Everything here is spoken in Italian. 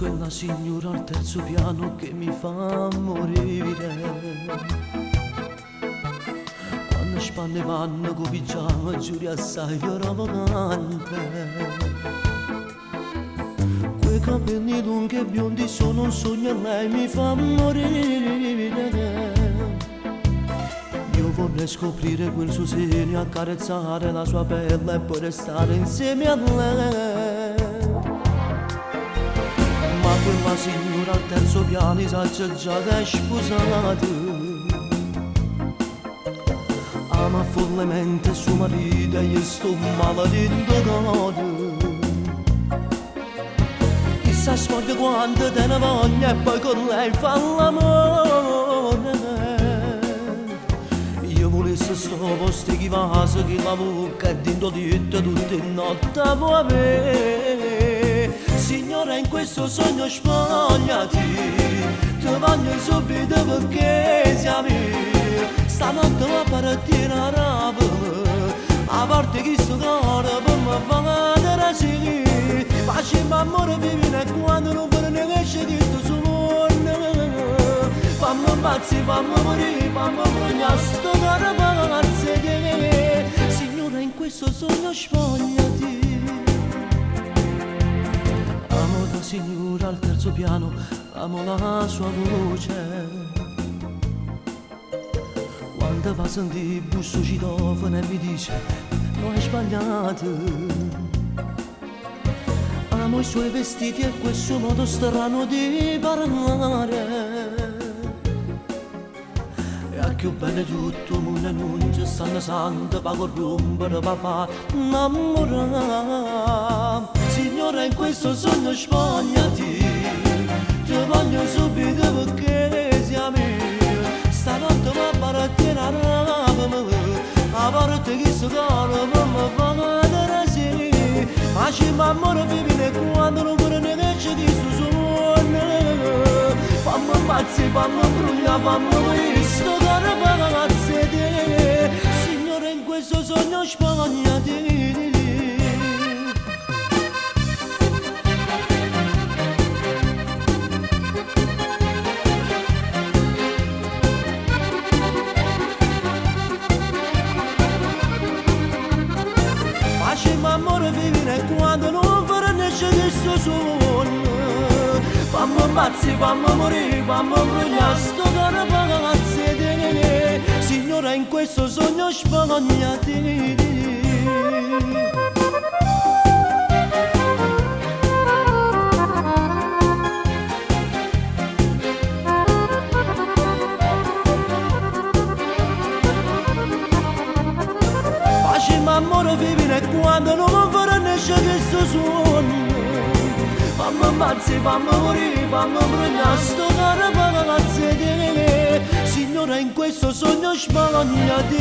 quella signora al terzo piano che mi fa morire. Quando spanne vanno con pigiama, giuri assai provocante. Quei capelli lunghi e biondi sono un sogno e lei mi fa morire. Io vorrei scoprire quel suo seno, accarezzare la sua pelle e poi restare insieme a lei. Ma quella signora al terzo piano sa già che è sposata, ama follemente suo marito e io sto maledetto cuore. Chissà spoglia quando te ne voglia e poi con lei fa l'amore. Io volessi sto posto che vaso che la bocca e dentro tutte notte può avere. Signora, in questo sogno spogliati, ti voglio subito perché siamo io. Stanotte va a partire a rapa, a parte che sto cuore per me fa cadere sì. Facciamo amore vivere quando non vuole neanche che sto suono. Fammi pazzi, fammi morire, fammi bruciare sto cuore pazzi. Signora, in questo sogno spogliati. Amo la signora al terzo piano, amo la sua voce. Quando va a sentire il busto citofono e mi dice non hai sbagliato. Amo i suoi vestiti e quel suo modo strano di parlare. E a più bene tutto mondo non ci stanno santo pa corrompere, pa fa innamorare. Signora, in questo sogno spogliati, ti voglio subito perché siamo io. Stanotte va a partire a rapa, a parte che sto cuore per me fa cadere sì. Facciamo amore vivere quando non vuole neanche che sto suono. Fammi pazzi, fammi bruciare, fammi morire sto cuore pazzi. Signore, in questo sogno spogliati. Facciamo amore vivere quando non vorrei neanche sto sogno. Fammi pazzi, fammi morire, fammi bruciare sto cuore pazzi. Signora, in questo sogno spogliati. Facciamo amore vivere quando non vorrei neanche che sto sogno. Fammi pazzi, fammi morire, fammi bruciare sto cuore pazzi. Signora, in questo sogno spogliati.